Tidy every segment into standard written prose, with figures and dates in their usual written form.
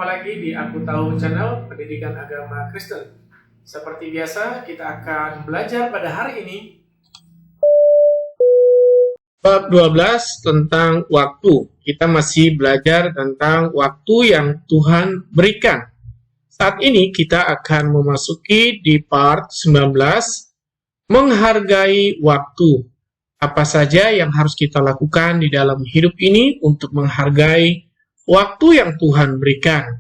Jumpa lagi di Aku Tahu Channel Pendidikan Agama Kristen. Seperti biasa, kita akan belajar pada hari ini bab 12 tentang waktu. Kita masih belajar tentang waktu yang Tuhan berikan. Saat ini kita akan memasuki di part 19, menghargai waktu. Apa saja yang harus kita lakukan di dalam hidup ini untuk menghargai waktu yang Tuhan berikan.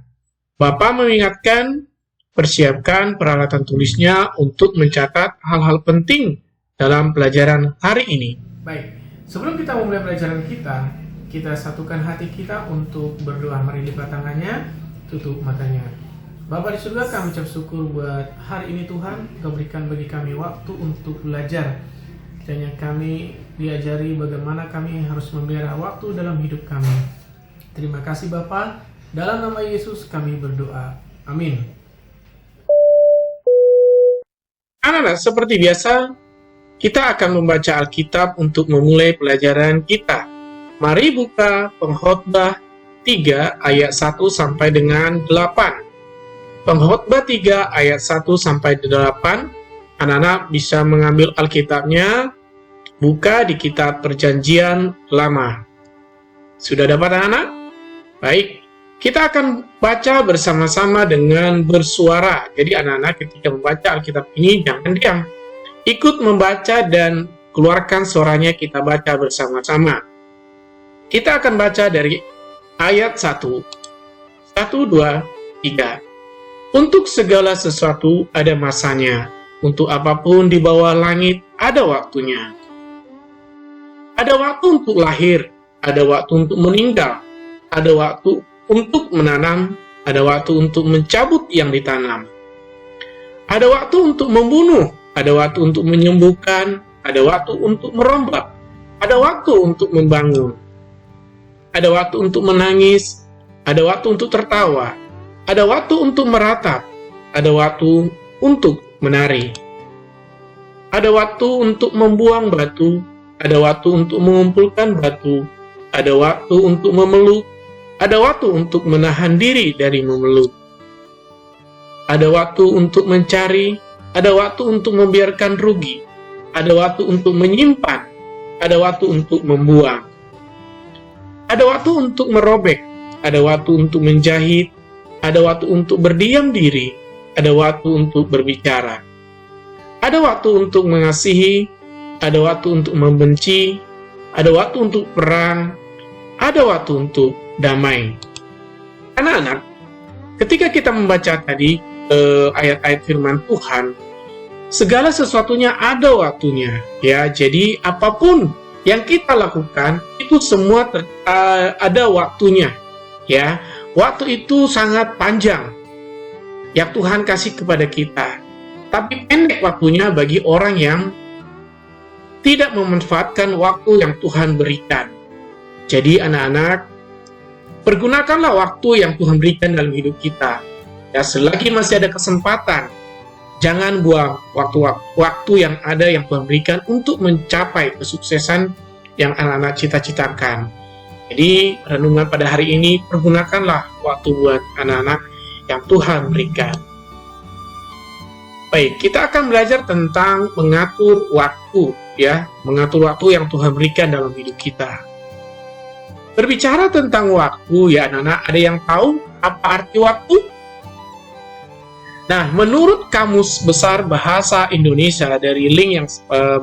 Bapak mengingatkan, persiapkan peralatan tulisnya untuk mencatat hal-hal penting dalam pelajaran hari ini. Baik, sebelum kita memulai pelajaran kita satukan hati kita untuk berdoa. Mari lipat tangannya, tutup matanya. Bapa di surga, kami ucap syukur buat hari ini Tuhan, Kau berikan bagi kami waktu untuk belajar. Kiranya kami diajari bagaimana kami harus memelihara waktu dalam hidup kami. Terima kasih Bapa, dalam nama Yesus kami berdoa. Amin. Anak-anak, seperti biasa, kita akan membaca Alkitab untuk memulai pelajaran kita. Mari buka Pengkhotbah 3 ayat 1 sampai dengan 8. Pengkhotbah 3 ayat 1 sampai 8. Anak-anak bisa mengambil Alkitabnya, buka di kitab Perjanjian Lama. Sudah dapat anak-anak? Baik, kita akan baca bersama-sama dengan bersuara. Jadi anak-anak ketika membaca Alkitab ini jangan diam. Ikut membaca dan keluarkan suaranya, kita baca bersama-sama. Kita akan baca dari ayat 1. 1, 2, 3. Untuk segala sesuatu ada masanya. Untuk apapun di bawah langit ada waktunya. Ada waktu untuk lahir, ada waktu untuk meninggal. Ada waktu untuk menanam, ada waktu untuk mencabut yang ditanam. Ada waktu untuk membunuh, ada waktu untuk menyembuhkan, ada waktu untuk merombak, ada waktu untuk membangun. Ada waktu untuk menangis, ada waktu untuk tertawa, ada waktu untuk meratap, ada waktu untuk menari. Ada waktu untuk membuang batu, ada waktu untuk mengumpulkan batu, ada waktu untuk memeluk, ada waktu untuk menahan diri dari memeluk. Ada waktu untuk mencari, ada waktu untuk membiarkan rugi, ada waktu untuk menyimpan, ada waktu untuk membuang. Ada waktu untuk merobek, ada waktu untuk menjahit, ada waktu untuk berdiam diri, ada waktu untuk berbicara. Ada waktu untuk mengasihi, ada waktu untuk membenci, ada waktu untuk perang, ada waktu untuk damai. Anak-anak, ketika kita membaca tadi ayat-ayat firman Tuhan, segala sesuatunya ada waktunya, ya. Jadi apapun yang kita lakukan itu semua ada waktunya, ya. Waktu itu sangat panjang yang Tuhan kasih kepada kita, tapi pendek waktunya bagi orang yang tidak memanfaatkan waktu yang Tuhan berikan. Jadi anak-anak, pergunakanlah waktu yang Tuhan berikan dalam hidup kita. Ya, selagi masih ada kesempatan, jangan buang waktu yang ada yang Tuhan berikan untuk mencapai kesuksesan yang anak-anak cita-citakan. Jadi, renungan pada hari ini, pergunakanlah waktu buat anak-anak yang Tuhan berikan. Baik, kita akan belajar tentang mengatur waktu, ya, mengatur waktu yang Tuhan berikan dalam hidup kita. Berbicara tentang waktu, ya anak-anak, ada yang tahu apa arti waktu? Nah, menurut Kamus Besar Bahasa Indonesia dari link yang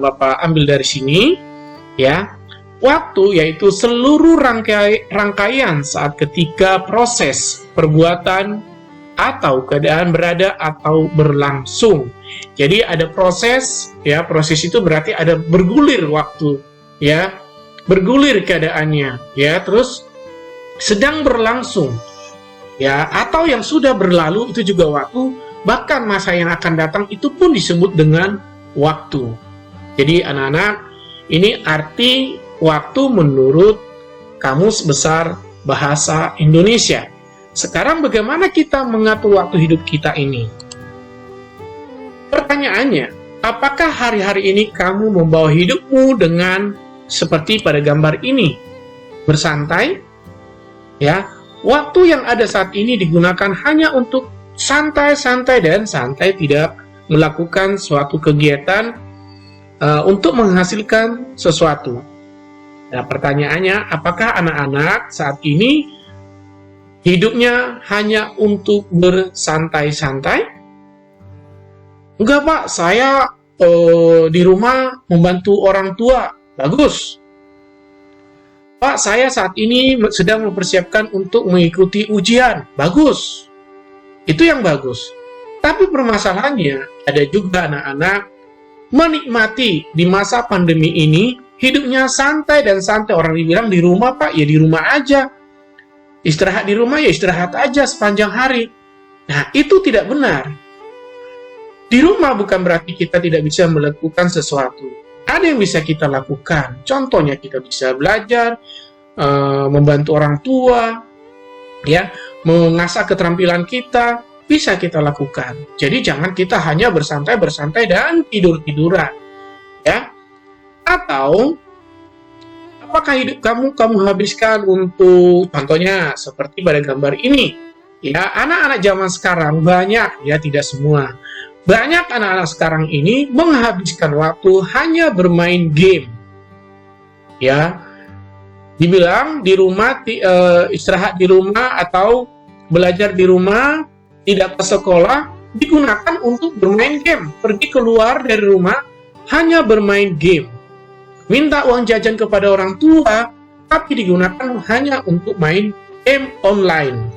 Bapak ambil dari sini, ya, waktu yaitu seluruh rangkaian saat ketika proses perbuatan atau keadaan berada atau berlangsung. Jadi ada proses, ya, proses itu berarti ada bergulir waktu, ya. Bergulir keadaannya, ya, terus sedang berlangsung, ya, atau yang sudah berlalu itu juga waktu, bahkan masa yang akan datang itu pun disebut dengan waktu. Jadi anak-anak, ini arti waktu menurut Kamus Besar Bahasa Indonesia. Sekarang bagaimana kita mengatur waktu hidup kita ini? Pertanyaannya, apakah hari-hari ini kamu membawa hidupmu dengan seperti pada gambar ini, bersantai, ya, Waktu yang ada saat ini digunakan hanya untuk santai-santai dan santai, tidak melakukan suatu kegiatan untuk menghasilkan sesuatu. Nah, pertanyaannya, apakah anak-anak saat ini hidupnya hanya untuk bersantai-santai? Enggak, Pak, saya di rumah membantu orang tua. Bagus. Pak, saya saat ini sedang mempersiapkan untuk mengikuti ujian. Bagus. Itu yang bagus. Tapi permasalahannya, ada juga anak-anak menikmati di masa pandemi ini, hidupnya santai dan santai. Orang dibilang di rumah, Pak, ya di rumah aja. Istirahat di rumah, ya istirahat aja sepanjang hari. Nah, itu tidak benar. Di rumah bukan berarti kita tidak bisa melakukan sesuatu. Ada yang bisa kita lakukan. Contohnya kita bisa belajar, membantu orang tua, ya, mengasah keterampilan kita, bisa kita lakukan. Jadi jangan kita hanya bersantai-bersantai dan tidur-tiduran, ya. Atau apakah hidup kamu habiskan untuk, contohnya seperti pada gambar ini, ya, anak-anak zaman sekarang banyak, ya, tidak semua. Banyak anak-anak sekarang ini menghabiskan waktu hanya bermain game. Ya, dibilang di rumah, istirahat di rumah atau belajar di rumah, tidak ke sekolah, digunakan untuk bermain game. Pergi keluar dari rumah, hanya bermain game. Minta uang jajan kepada orang tua, tapi digunakan hanya untuk main game online.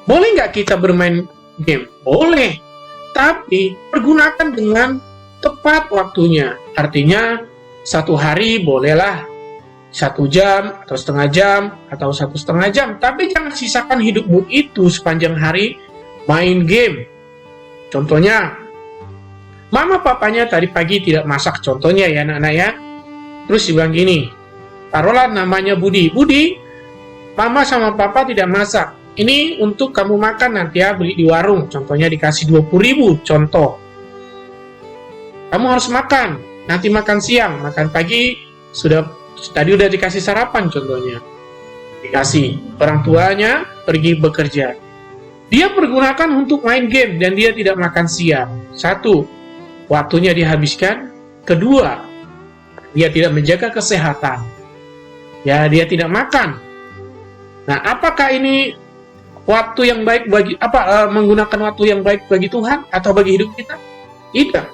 Boleh nggak kita bermain game? Boleh, tapi pergunakan dengan tepat waktunya. Artinya, satu hari bolehlah 1 jam, atau setengah jam, atau 1,5 jam. Tapi jangan sisakan hidupmu itu sepanjang hari main game. Contohnya, mama papanya tadi pagi tidak masak, contohnya ya anak-anak ya. Terus dibilang gini, taruhlah namanya Budi. Budi, mama sama papa tidak masak. Ini untuk kamu makan nanti ya, beli di warung. Contohnya dikasih 20.000, contoh. Kamu harus makan, nanti makan siang, makan pagi, tadi udah dikasih sarapan contohnya. Dikasih, orang tuanya pergi bekerja. Dia pergunakan untuk main game dan dia tidak makan siang. 1, waktunya dihabiskan. 2, dia tidak menjaga kesehatan. Ya, dia tidak makan. Nah, apakah ini waktu yang baik menggunakan waktu yang baik bagi Tuhan atau bagi hidup kita? Tidak.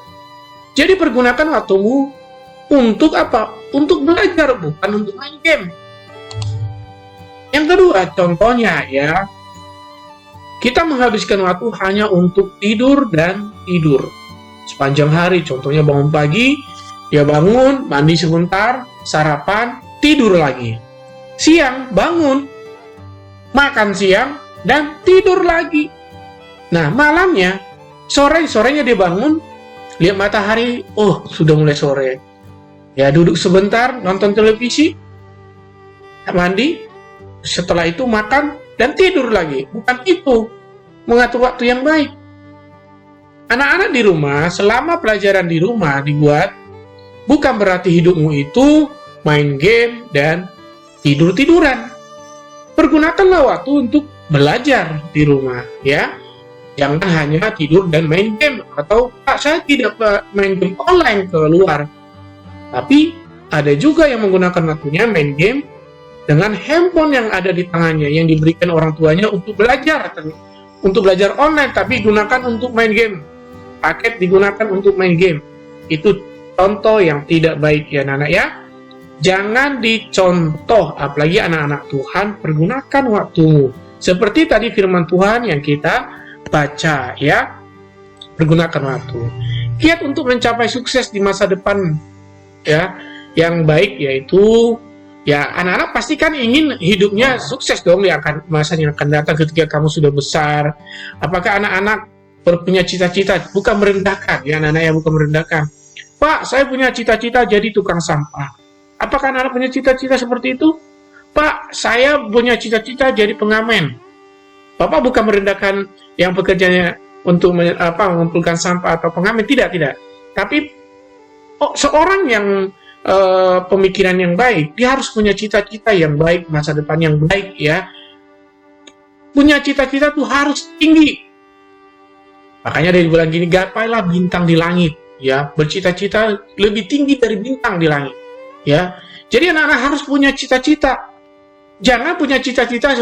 Jadi pergunakan waktumu untuk apa? Untuk belajar, bukan untuk main game. Yang kedua, contohnya ya, kita menghabiskan waktu hanya untuk tidur dan tidur sepanjang hari. Contohnya bangun pagi, dia bangun, mandi sebentar, sarapan, tidur lagi. Siang bangun, makan siang, dan tidur lagi. Nah, malamnya, sorenya dia bangun, lihat matahari, oh sudah mulai sore. Ya, duduk sebentar, nonton televisi, mandi, setelah itu makan, dan tidur lagi. Bukan itu mengatur waktu yang baik. Anak-anak di rumah, selama pelajaran di rumah dibuat, bukan berarti hidupmu itu main game dan tidur-tiduran. Pergunakanlah waktu untuk belajar di rumah, ya. Jangan hanya tidur dan main game, atau Pak, saya tidak main game online keluar. Tapi ada juga yang menggunakan waktunya main game dengan handphone yang ada di tangannya, yang diberikan orang tuanya untuk belajar online, tapi gunakan untuk main game. Paket digunakan untuk main game. Itu contoh yang tidak baik ya anak-anak ya. Jangan dicontoh, apalagi anak-anak Tuhan, pergunakan waktumu. Seperti tadi firman Tuhan yang kita baca ya, pergunakan waktu. Kiat untuk mencapai sukses di masa depan ya, yang baik yaitu ya, anak-anak pasti kan ingin hidupnya sukses dong ya, masa yang akan datang ketika kamu sudah besar. Apakah anak-anak punya cita-cita? Bukan merendahkan ya anak-anak ya, bukan merendahkan. Pak, saya punya cita-cita jadi tukang sampah. Apakah anak-anak punya cita-cita seperti itu? Pak, saya punya cita-cita jadi pengamen. Bapak bukan merendahkan yang pekerjaannya untuk mengumpulkan sampah atau pengamen, tidak. Tapi seorang yang pemikiran yang baik, dia harus punya cita-cita yang baik, masa depan yang baik ya. Punya cita-cita tuh harus tinggi. Makanya dari bulan gini, gapailah bintang di langit ya, bercita-cita lebih tinggi dari bintang di langit ya. Jadi anak-anak harus punya cita-cita. Jangan punya cita-cita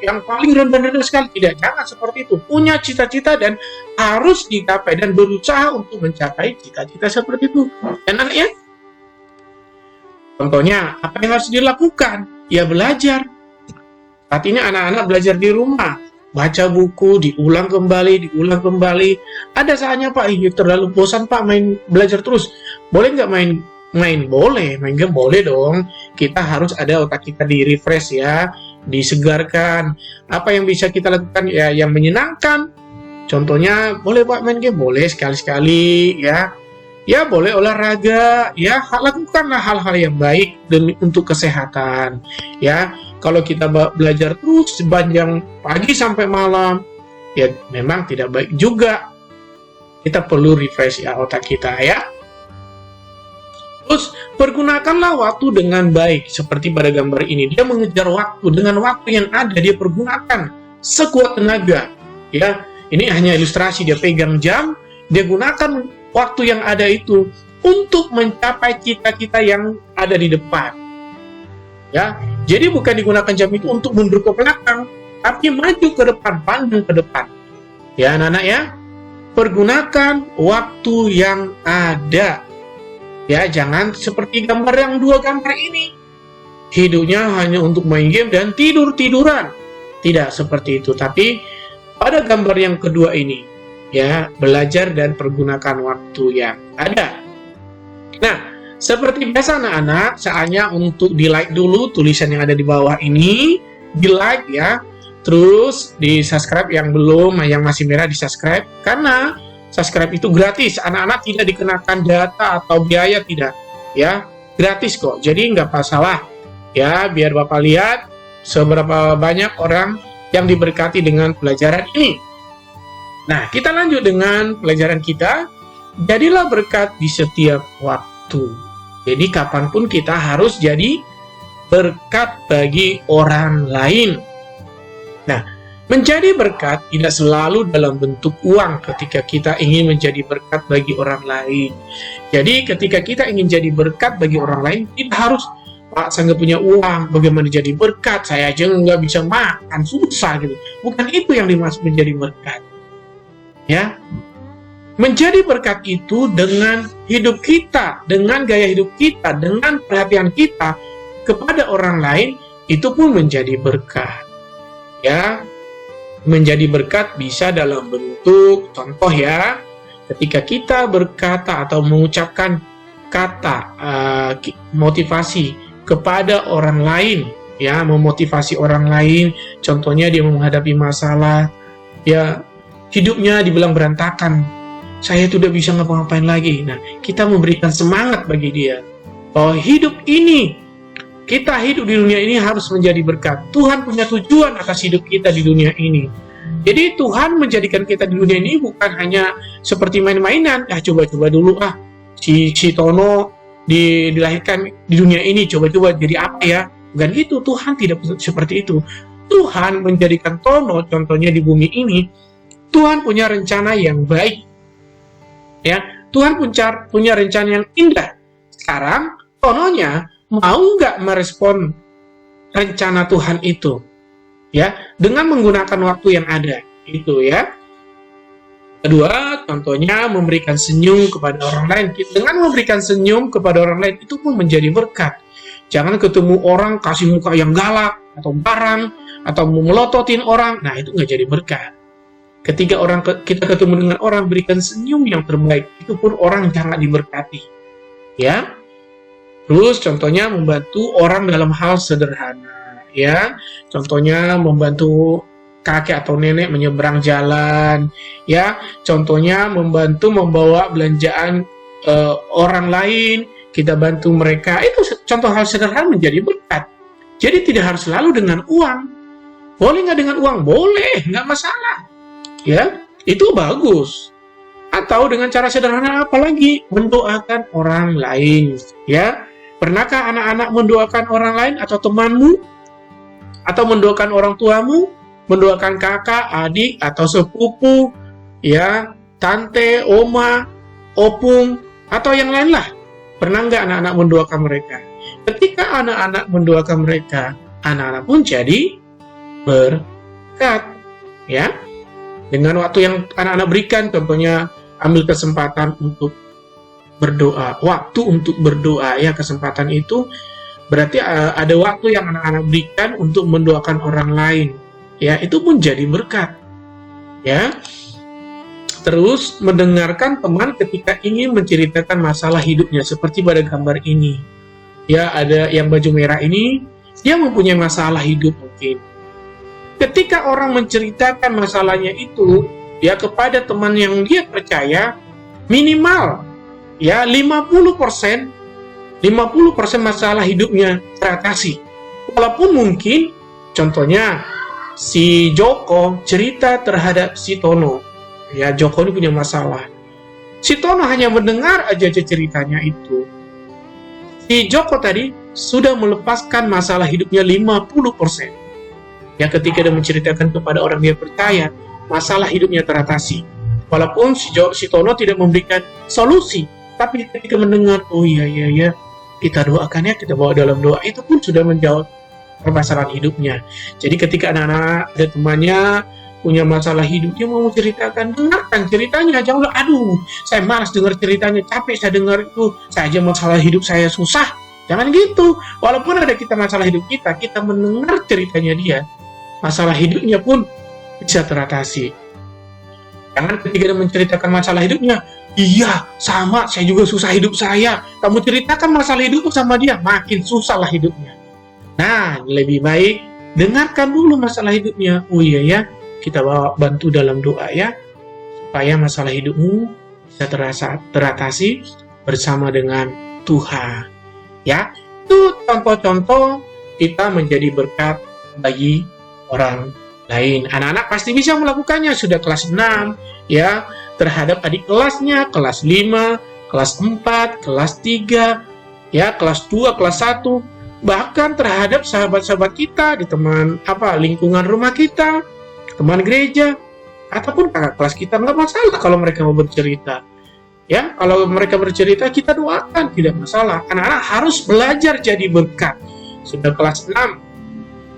yang paling rendah-rendah sekali. Tidak, jangan seperti itu. Punya cita-cita dan harus dicapai dan berusaha untuk mencapai cita-cita seperti itu. Dan anak ya, contohnya apa yang harus dilakukan? Ya belajar. Saat ini anak-anak belajar di rumah, baca buku, diulang kembali. Ada saatnya Pak, terlalu bosan Pak belajar terus. Boleh nggak main boleh, main game boleh dong. Kita harus ada otak kita di refresh ya, disegarkan. Apa yang bisa kita lakukan ya yang menyenangkan. Contohnya boleh Pak main game, boleh sekali-sekali ya. Ya boleh olahraga, ya lakukanlah hal-hal yang baik untuk kesehatan. Ya, kalau kita belajar terus sepanjang pagi sampai malam, ya memang tidak baik juga. Kita perlu refresh ya otak kita ya. Terus pergunakanlah waktu dengan baik, seperti pada gambar ini. Dia mengejar waktu, dengan waktu yang ada dia pergunakan sekuat tenaga. Ya, ini hanya ilustrasi, dia pegang jam, dia gunakan waktu yang ada itu untuk mencapai cita-cita yang ada di depan. Ya, jadi bukan digunakan jam itu untuk mundur ke belakang, tapi maju ke depan, pandang ke depan. Ya, anak-anak ya, pergunakan waktu yang ada. Ya, jangan seperti gambar yang dua gambar ini. Hidupnya hanya untuk main game dan tidur-tiduran. Tidak seperti itu, tapi pada gambar yang kedua ini, ya, belajar dan pergunakan waktu yang ada. Nah, seperti biasa anak-anak, saatnya untuk di-like dulu tulisan yang ada di bawah ini, di-like ya, terus di-subscribe yang belum, yang masih merah di-subscribe, karena subscribe itu gratis, anak-anak tidak dikenakan data atau biaya, tidak ya, gratis kok, jadi nggak masalah ya, biar Bapak lihat seberapa banyak orang yang diberkati dengan pelajaran ini. Nah, kita lanjut dengan pelajaran kita. Jadilah berkat di setiap waktu. Jadi, kapanpun kita harus jadi berkat bagi orang lain. Nah, menjadi berkat tidak selalu dalam bentuk uang ketika kita ingin menjadi berkat bagi orang lain. Jadi, ketika kita ingin jadi berkat bagi orang lain, kita harus, Pak, saya nggak punya uang, bagaimana jadi berkat? Saya aja nggak bisa makan, susah gitu. Bukan itu yang dimaksud menjadi berkat. Ya, menjadi berkat itu dengan hidup kita, dengan gaya hidup kita, dengan perhatian kita kepada orang lain, itu pun menjadi berkat. Ya, menjadi berkat bisa dalam bentuk contoh ya, ketika kita berkata atau mengucapkan kata motivasi kepada orang lain, ya, memotivasi orang lain. Contohnya dia menghadapi masalah, ya, hidupnya dibilang berantakan, saya tidak bisa ngapa-ngapain lagi. Nah, kita memberikan semangat bagi dia bahwa hidup ini, kita hidup di dunia ini harus menjadi berkat. Tuhan punya tujuan atas hidup kita di dunia ini. Jadi Tuhan menjadikan kita di dunia ini bukan hanya seperti main-mainan. Coba-coba dulu si Tono dilahirkan di dunia ini, coba-coba jadi apa ya? Bukan gitu, Tuhan tidak seperti itu. Tuhan menjadikan Tono, contohnya di bumi ini, Tuhan punya rencana yang baik. Ya, Tuhan punya rencana yang indah. Sekarang Tononya mau nggak merespon rencana Tuhan itu, ya, dengan menggunakan waktu yang ada itu ya. Kedua, contohnya memberikan senyum kepada orang lain. Dengan memberikan senyum kepada orang lain itu pun menjadi berkat. Jangan ketemu orang kasih muka yang galak atau barang atau melototin orang, nah itu nggak jadi berkat. Ketika kita ketemu dengan orang, berikan senyum yang terbaik, itu pun orang sangat diberkati, ya. Terus contohnya membantu orang dalam hal sederhana, ya. Contohnya membantu kakek atau nenek menyeberang jalan, ya. Contohnya membantu membawa belanjaan orang lain, kita bantu mereka. Itu contoh hal sederhana menjadi berkat. Jadi tidak harus selalu dengan uang. Boleh nggak dengan uang? Boleh, nggak masalah. Ya, itu bagus. Atau dengan cara sederhana apalagi? Mendoakan orang lain. Ya, pernahkah anak-anak mendoakan orang lain atau temanmu? Atau mendoakan orang tuamu? Mendoakan kakak, adik, atau sepupu? Ya, tante, oma, opung, atau yang lain lah. Pernah nggak anak-anak mendoakan mereka? Ketika anak-anak mendoakan mereka, anak-anak pun jadi berkat. Ya, dengan waktu yang anak-anak berikan, contohnya ambil kesempatan untuk berdoa, waktu untuk berdoa, ya, kesempatan itu berarti ada waktu yang anak-anak berikan untuk mendoakan orang lain, ya, itu pun jadi berkat, ya. Terus mendengarkan teman ketika ingin menceritakan masalah hidupnya, seperti pada gambar ini, ya, ada yang baju merah ini, dia mempunyai masalah hidup mungkin. Ketika orang menceritakan masalahnya itu, ya, kepada teman yang dia percaya, minimal ya 50% masalah hidupnya teratasi. Walaupun mungkin contohnya si Joko cerita terhadap si Tono, ya, Joko ini punya masalah. Si Tono hanya mendengar aja ceritanya itu. Si Joko tadi sudah melepaskan masalah hidupnya 50%. Ya, ketika dia menceritakan kepada orang dia percaya, masalah hidupnya teratasi. Walaupun si Tono tidak memberikan solusi, tapi ketika mendengar, oh iya, kita doakan ya, kita bawa dalam doa, itu pun sudah menjawab permasalahan hidupnya. Jadi ketika anak-anak ada temannya punya masalah hidup, dia mau menceritakan, dengarkan ceritanya, jangan, aduh, saya malas dengar ceritanya, capek saya dengar itu, saya aja masalah hidup saya susah. Jangan gitu. Walaupun ada kita masalah hidup kita mendengar ceritanya dia, masalah hidupnya pun bisa teratasi. Jangan ketika dia menceritakan masalah hidupnya, iya, sama, saya juga susah hidup saya. Kamu ceritakan masalah hidupmu sama dia, makin susah lah hidupnya. Nah, lebih baik dengarkan dulu masalah hidupnya. Oh iya ya, kita bawa bantu dalam doa ya, supaya masalah hidupmu bisa teratasi bersama dengan Tuhan. Ya, itu contoh-contoh kita menjadi berkat bagi orang lain. Anak-anak pasti bisa melakukannya, sudah kelas 6, ya, terhadap adik kelasnya, kelas 5, kelas 4, kelas 3, ya, kelas 2, kelas 1, bahkan terhadap sahabat-sahabat kita di teman lingkungan rumah kita, teman gereja, ataupun kakak kelas kita, nggak masalah kalau mereka mau bercerita. Ya, kalau mereka bercerita, kita doakan, tidak masalah. Anak-anak harus belajar jadi berkat. Sudah kelas 6,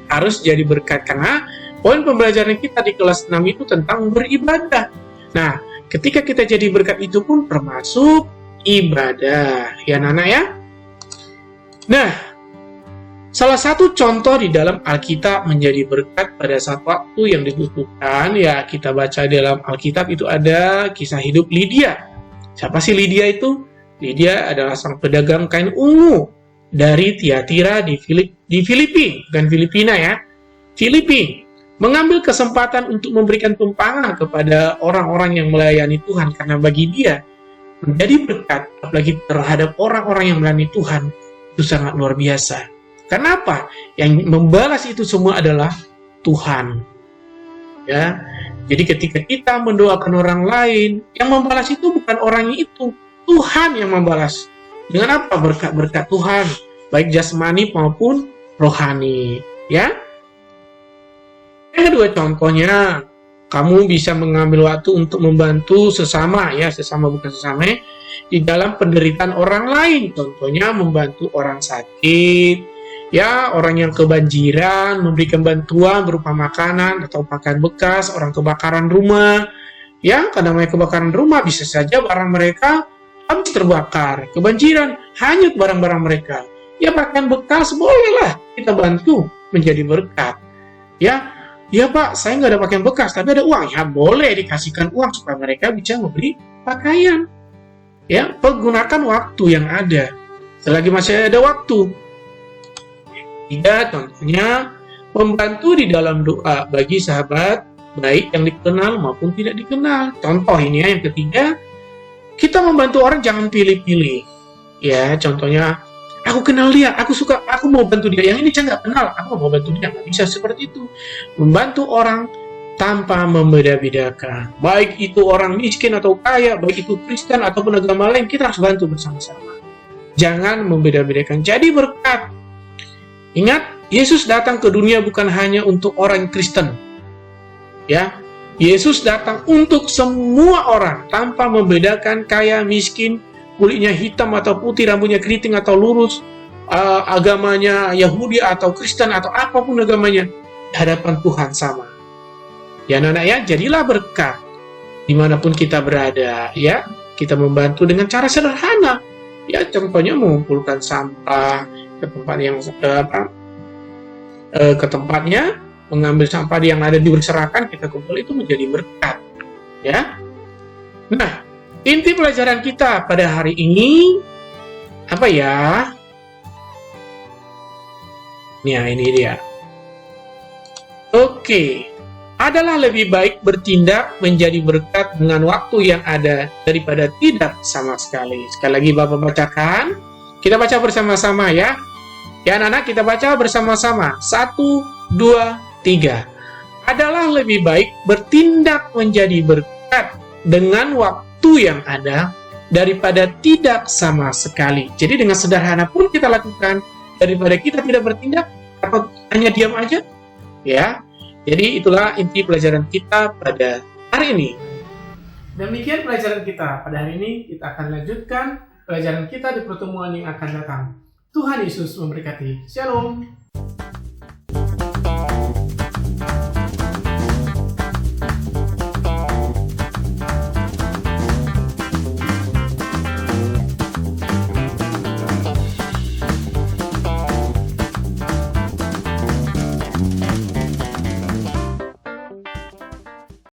harus jadi berkat, karena poin pembelajaran kita di kelas 6 itu tentang beribadah. Nah, ketika kita jadi berkat itu pun termasuk ibadah, ya Nana ya. Nah, salah satu contoh di dalam Alkitab menjadi berkat pada saat waktu yang dibutuhkan, ya, kita baca dalam Alkitab itu ada kisah hidup Lydia. Siapa sih Lydia itu? Lydia adalah sang pedagang kain ungu dari Tiatira di Filipi, bukan Filipina ya, Filipi, mengambil kesempatan untuk memberikan tumpangan kepada orang-orang yang melayani Tuhan, karena bagi dia menjadi berkat, apalagi terhadap orang-orang yang melayani Tuhan, itu sangat luar biasa. Kenapa? Yang membalas itu semua adalah Tuhan. Ya, jadi ketika kita mendoakan orang lain, yang membalas itu bukan orangnya itu, Tuhan yang membalas. Dengan apa? Berkat-berkat Tuhan, baik jasmani maupun rohani. Ya. Yang kedua contohnya, kamu bisa mengambil waktu untuk membantu sesama, ya, sesama bukan sesama, di dalam penderitaan orang lain. Contohnya membantu orang sakit, ya, orang yang kebanjiran, memberikan bantuan berupa makanan atau pakaian bekas, orang kebakaran rumah. Ya, karena mereka kebakaran rumah, bisa saja barang mereka habis terbakar, kebanjiran, hanyut barang-barang mereka. Ya, pakaian bekas bolehlah kita bantu menjadi berkat. Ya, ya Pak, saya nggak ada pakaian bekas, tapi ada uang. Ya, boleh dikasihkan uang supaya mereka bisa membeli pakaian. Ya, pergunakan waktu yang ada, selagi masih ada waktu. Tidak, contohnya membantu di dalam doa bagi sahabat, baik yang dikenal maupun tidak dikenal. Contoh ini ya, yang ketiga, kita membantu orang jangan pilih-pilih. Ya, contohnya, aku kenal dia, aku suka, aku mau bantu dia. Yang ini saya nggak kenal, aku mau bantu dia. Nggak bisa seperti itu. Membantu orang tanpa membeda-bedakan. Baik itu orang miskin atau kaya, baik itu Kristen ataupun agama lain, kita harus bantu bersama-sama. Jangan membeda-bedakan. Jadi berkat. Ingat, Yesus datang ke dunia bukan hanya untuk orang Kristen. Ya, Yesus datang untuk semua orang tanpa membedakan kaya, miskin, kulitnya hitam atau putih, rambutnya keriting atau lurus, agamanya Yahudi atau Kristen atau apapun agamanya, di hadapan Tuhan sama. Ya anak-anak ya, jadilah berkat dimanapun kita berada. Ya, kita membantu dengan cara sederhana. Ya, contohnya mengumpulkan sampah ke tempat yang ke tempatnya, mengambil sampah yang ada di berserakan, kita kumpul, itu menjadi berkat. Ya. Nah, inti pelajaran kita pada hari ini apa ya? Nah, ini dia. Oke. Adalah lebih baik bertindak menjadi berkat dengan waktu yang ada daripada tidak sama sekali. Sekali lagi Bapak bacakan. Kita baca bersama-sama ya. Ya anak-anak, kita baca bersama-sama. 1, 2, 3. Adalah lebih baik bertindak menjadi berkat dengan waktu yang ada daripada tidak sama sekali. Jadi dengan sederhana pun kita lakukan daripada kita tidak bertindak atau hanya diam aja. Ya. Jadi itulah inti pelajaran kita pada hari ini. Demikian pelajaran kita pada hari ini. Kita akan lanjutkan pelajaran kita di pertemuan yang akan datang. Tuhan Yesus memberkati. Shalom.